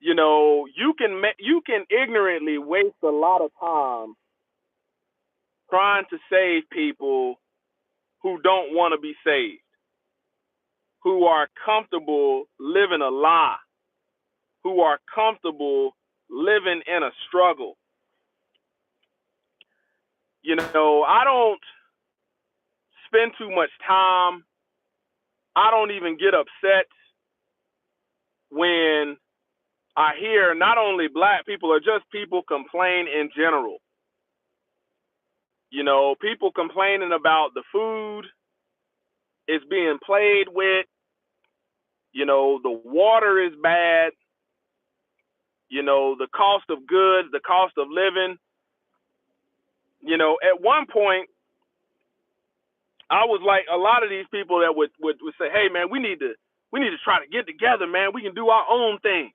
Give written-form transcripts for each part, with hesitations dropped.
You can ignorantly waste a lot of time trying to save people who don't want to be saved, who are comfortable living a lie, who are comfortable living in a struggle. I don't spend too much time. I don't even get upset when I hear not only black people or just people complain in general. People complaining about the food is being played with. The water is bad. The cost of goods, the cost of living. At one point, I was like a lot of these people that would say, "Hey, man, we need to try to get together, man. We can do our own thing."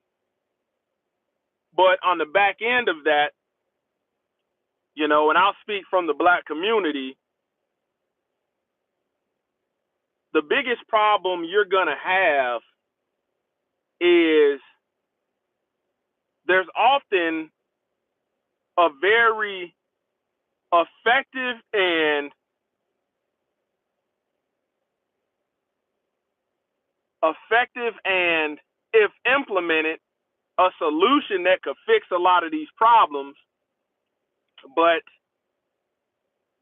But on the back end of that, and I'll speak from the black community, the biggest problem you're gonna have is there's often a very effective and if implemented, a solution that could fix a lot of these problems, but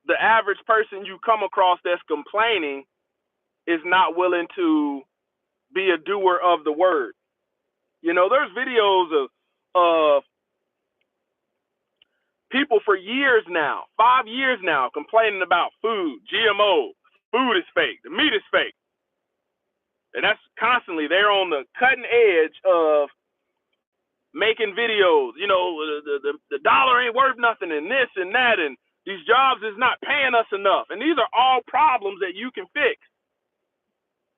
the average person you come across that's complaining is not willing to be a doer of the word. There's videos of people for years now, 5 years now, complaining about food, GMO, food is fake, the meat is fake. And that's constantly, they're on the cutting edge of making videos. The dollar ain't worth nothing and this and that, and these jobs is not paying us enough. And these are all problems that you can fix.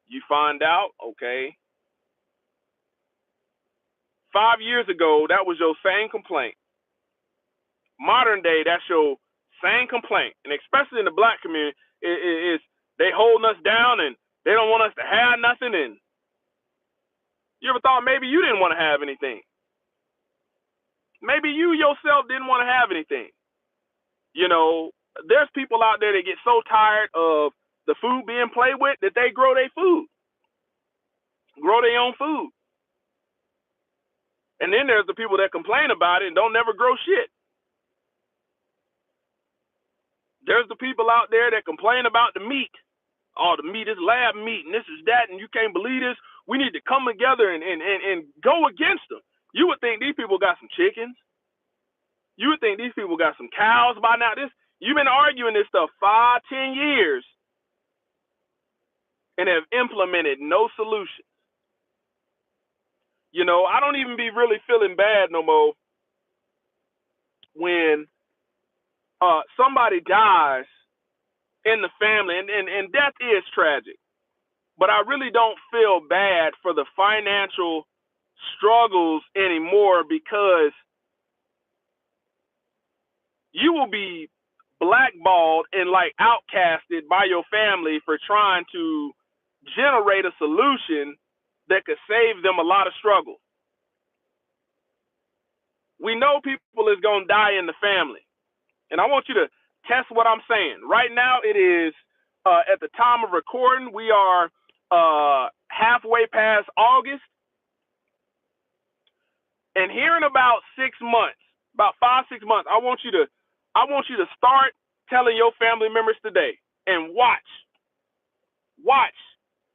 You find out, okay, 5 years ago, that was your same complaint. Modern day, that's your same complaint. And especially in the black community, is they holding us down and they don't want us to have nothing. And you ever thought maybe you didn't want to have anything? Maybe you yourself didn't want to have anything. There's people out there that get so tired of the food being played with that they grow their food, grow their own food. And then there's the people that complain about it and don't never grow shit. There's the people out there that complain about the meat. Oh, the meat is lab meat and this is that, and you can't believe this. We need to come together and go against them. You would think these people got some chickens. You would think these people got some cows by now. You've been arguing this stuff 5, 10 years and have implemented no solution. I don't even be really feeling bad no more when somebody dies in the family, and death is tragic. But I really don't feel bad for the financial struggles anymore, because you will be blackballed and outcasted by your family for trying to generate a solution that could save them a lot of struggle. We know people is going to die in the family. And I want you to test what I'm saying. Right now it is, at the time of recording, we are halfway past August. And here in about 6 months, about 5, 6 months, I want you to start telling your family members today, and watch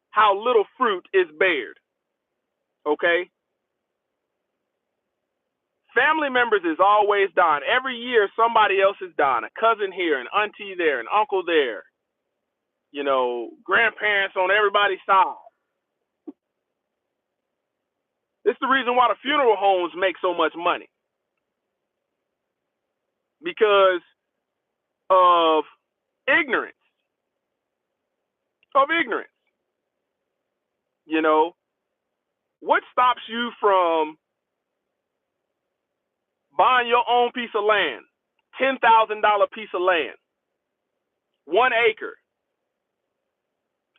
how little fruit is bared. Okay? Family members is always dying. Every year somebody else is dying. A cousin here, an auntie there, an uncle there. Grandparents on everybody's side. This is the reason why the funeral homes make so much money. Because of ignorance. What stops you from buying your own piece of land, $10,000 piece of land, 1 acre?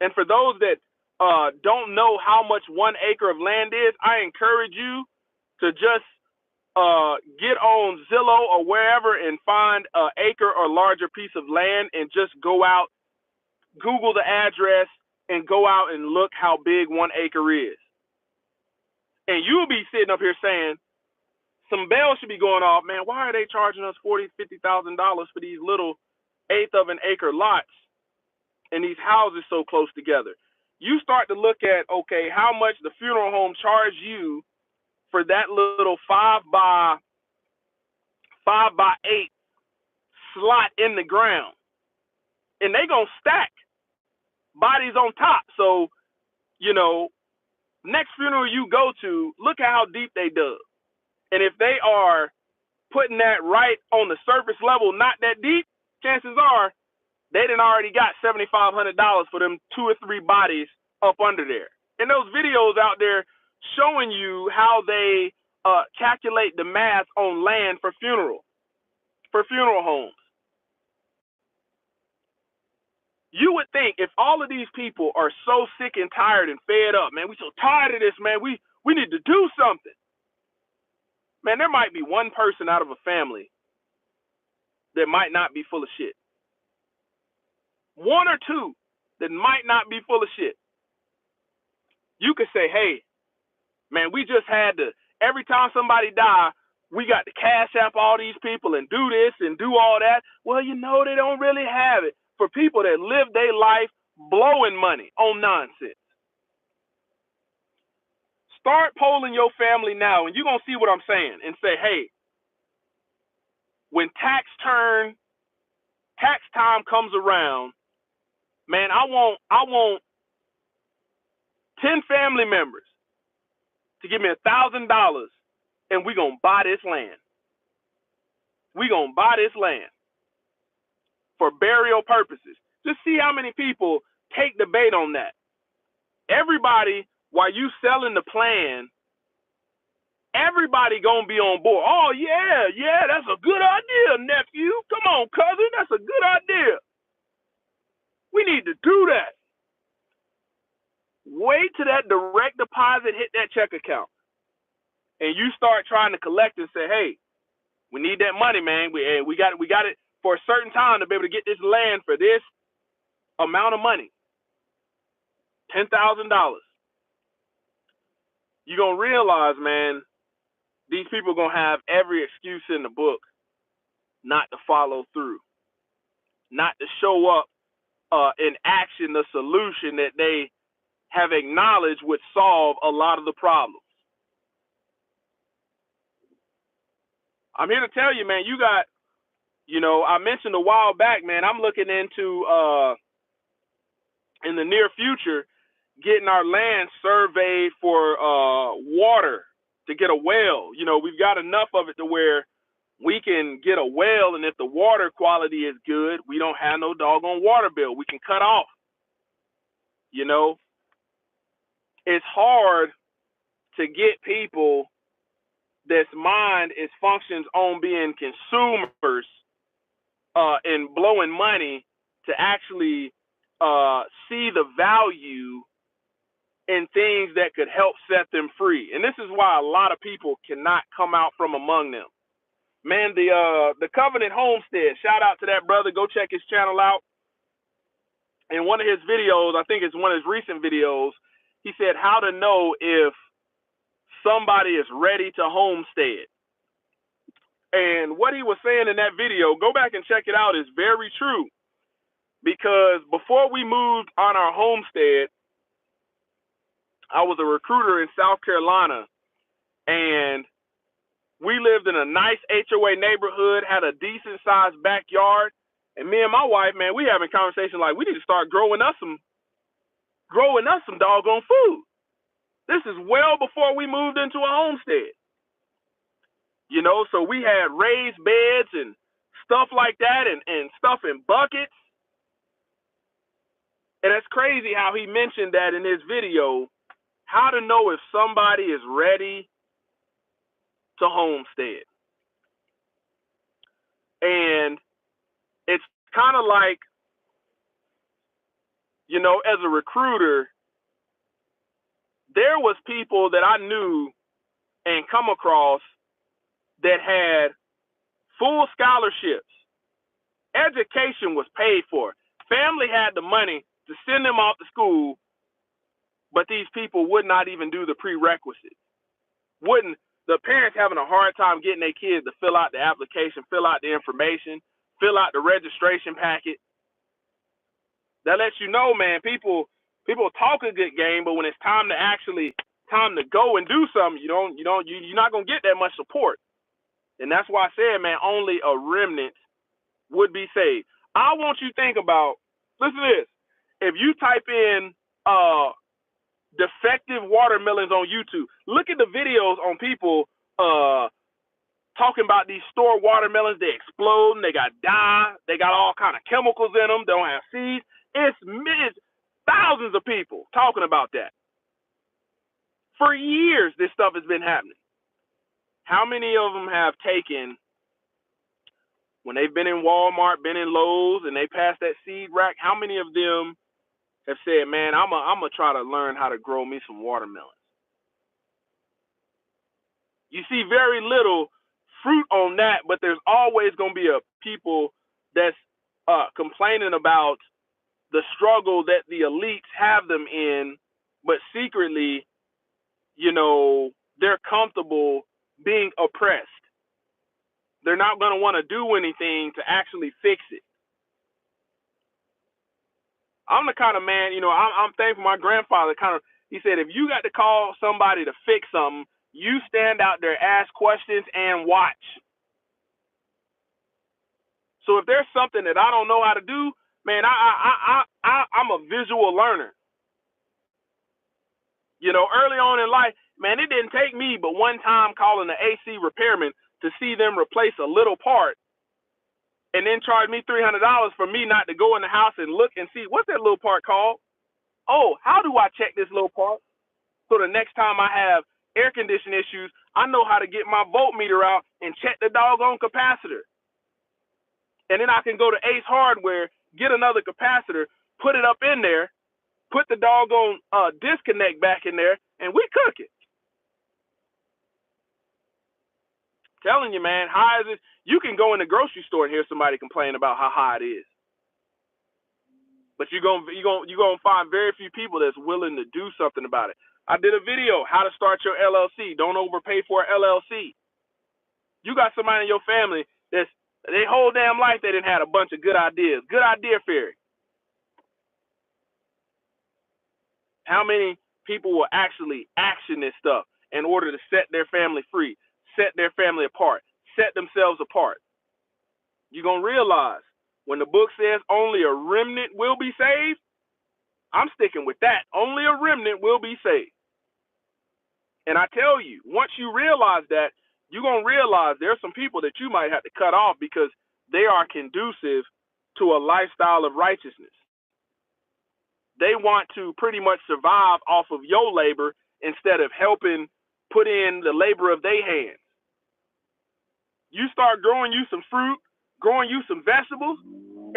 And for those that don't know how much 1 acre of land is, I encourage you to just get on Zillow or wherever and find an acre or larger piece of land and just go out, Google the address, and go out and look how big 1 acre is. And you'll be sitting up here saying, some bells should be going off, man, why are they charging us $40,000, $50,000 for these little eighth of an acre lots and these houses so close together? You start to look at, okay, how much the funeral home charged you for that little 5 by 8 slot in the ground. And they gonna stack bodies on top. So, next funeral you go to, look at how deep they dug. And if they are putting that right on the surface level, not that deep, chances are they done already got $7,500 for them 2 or 3 bodies up under there. And those videos out there showing you how they calculate the math on land for funeral homes. You would think if all of these people are so sick and tired and fed up, man, we so tired of this, man, we need to do something. Man, there might be one person out of a family that might not be full of shit. 1 or 2 that might not be full of shit. You could say, hey, man, we just had to, every time somebody die, we got to cash app all these people and do this and do all that. Well, they don't really have it for people that live their life blowing money on nonsense. Start polling your family now, and you're going to see what I'm saying, and say, hey, when tax time comes around, man, I want 10 family members to give me $1,000, and we're going to buy this land. We're going to buy this land for burial purposes. Just see how many people take the bait on that. Everybody, while you selling the plan, everybody gonna be on board. Oh yeah, that's a good idea, nephew. Come on, cousin, that's a good idea. We need to do that. Wait till that direct deposit hit that check account, and you start trying to collect and say, hey, we need that money, man. We got it for a certain time to be able to get this land for this amount of money, $10,000. You're going to realize, man, these people are going to have every excuse in the book not to follow through, not to show up in action the solution that they have acknowledged would solve a lot of the problems. I'm here to tell you, man, you got, I mentioned a while back, man, I'm looking into, in the near future, getting our land surveyed for water to get a well. We've got enough of it to where we can get a well, and if the water quality is good, we don't have no doggone water bill. We can cut off. It's hard to get people that's mind is functions on being consumers and blowing money to actually see the value in things that could help set them free. And this is why a lot of people cannot come out from among them. Man, the Covenant Homestead, shout out to that brother. Go check his channel out. In one of his videos, I think it's one of his recent videos, he said how to know if somebody is ready to homestead. And what he was saying in that video, go back and check it out, is very true. Because before we moved on our homestead, I was a recruiter in South Carolina, and we lived in a nice HOA neighborhood, had a decent sized backyard, and me and my wife, man, we having conversations like we need to start growing us some doggone food. This is well before we moved into a homestead. So we had raised beds and stuff like that, and stuff in buckets. And it's crazy how he mentioned that in his video, how to know if somebody is ready to homestead. And it's kind of like, as a recruiter, there was people that I knew and come across that had full scholarships. Education was paid for. Family had the money to send them off to school, but these people would not even do the prerequisites. The parents having a hard time getting their kids to fill out the application, fill out the information, fill out the registration packet. That lets you know, man, people talk a good game, but when it's time to go and do something, you're not gonna get that much support. And that's why I said, man, only a remnant would be saved. I want you to think about, listen to this. If you type in defective watermelons on YouTube, look at the videos on people talking about these store watermelons. They explode, they got dye, they got all kind of chemicals in them, they don't have seeds. It's thousands of people talking about that. For years, this stuff has been happening. How many of them have taken, when they've been in Walmart, been in Lowe's, and they passed that seed rack, how many of them have said, man, I'm going to try to learn how to grow me some watermelons? You see very little fruit on that, but there's always going to be a people that's complaining about the struggle that the elites have them in, but secretly, they're comfortable being oppressed. They're not going to want to do anything to actually fix it. I'm the kind of man, I'm thankful my grandfather he said, if you got to call somebody to fix something, you stand out there, ask questions, and watch. So if there's something that I don't know how to do, man, I'm a visual learner. Early on in life, man, it didn't take me but one time calling the AC repairman to see them replace a little part and then charge me $300 for me not to go in the house and look and see, what's that little part called? Oh, how do I check this little part? So the next time I have air conditioning issues, I know how to get my voltmeter out and check the doggone capacitor. And then I can go to Ace Hardware, get another capacitor, put it up in there, put the doggone disconnect back in there, and we cook it. Telling you, man, high as it, you can go in the grocery store and hear somebody complain about how high it is. But you're gonna find very few people that's willing to do something about it. I did a video, how to start your LLC. Don't overpay for an LLC. You got somebody in your family that's their whole damn life they didn't had a bunch of good ideas. Good idea fairy. How many people will actually action this stuff in order to set their family free, set their family apart, set themselves apart? You're going to realize when the book says only a remnant will be saved, I'm sticking with that. Only a remnant will be saved. And I tell you, once you realize that, you're going to realize there's some people that you might have to cut off because they are conducive to a lifestyle of righteousness. They want to pretty much survive off of your labor instead of helping put in the labor of their hands. You start growing you some fruit, growing you some vegetables,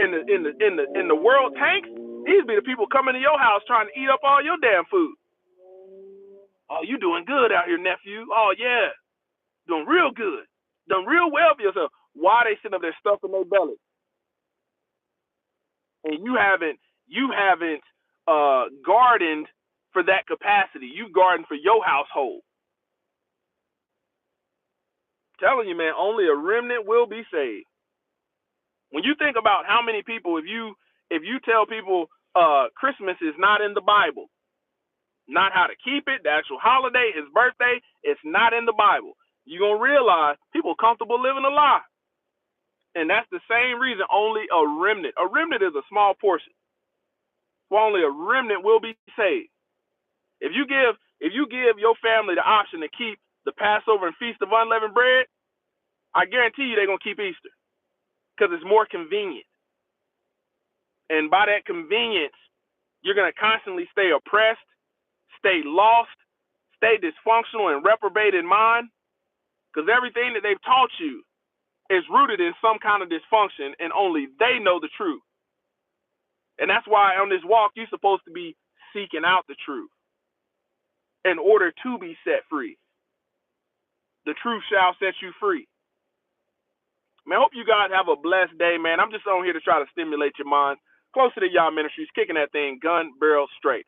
in the world tanks. These be the people coming to your house trying to eat up all your damn food. Oh, you doing good out here, nephew. Oh yeah, doing real good, done real well for yourself. Why they sitting up there stuffing their belly? And you haven't gardened for that capacity. You gardened for your household. I'm telling you, man, only a remnant will be saved. When you think about how many people, if you tell people Christmas is not in the Bible, not how to keep it, the actual holiday, his birthday, it's not in the Bible, you're going to realize people are comfortable living a lie. And that's the same reason only a remnant. A remnant is a small portion. For only a remnant will be saved. If you give your family the option to keep the Passover and Feast of Unleavened Bread, I guarantee you they're going to keep Easter because it's more convenient. And by that convenience, you're going to constantly stay oppressed, stay lost, stay dysfunctional and reprobate in mind because everything that they've taught you is rooted in some kind of dysfunction and only they know the truth. And that's why on this walk, you're supposed to be seeking out the truth in order to be set free. truth shall set you free. Man, I hope you guys have a blessed day, man. I'm just on here to try to stimulate your minds. Closer to y'all ministries, kicking that thing gun barrel straight.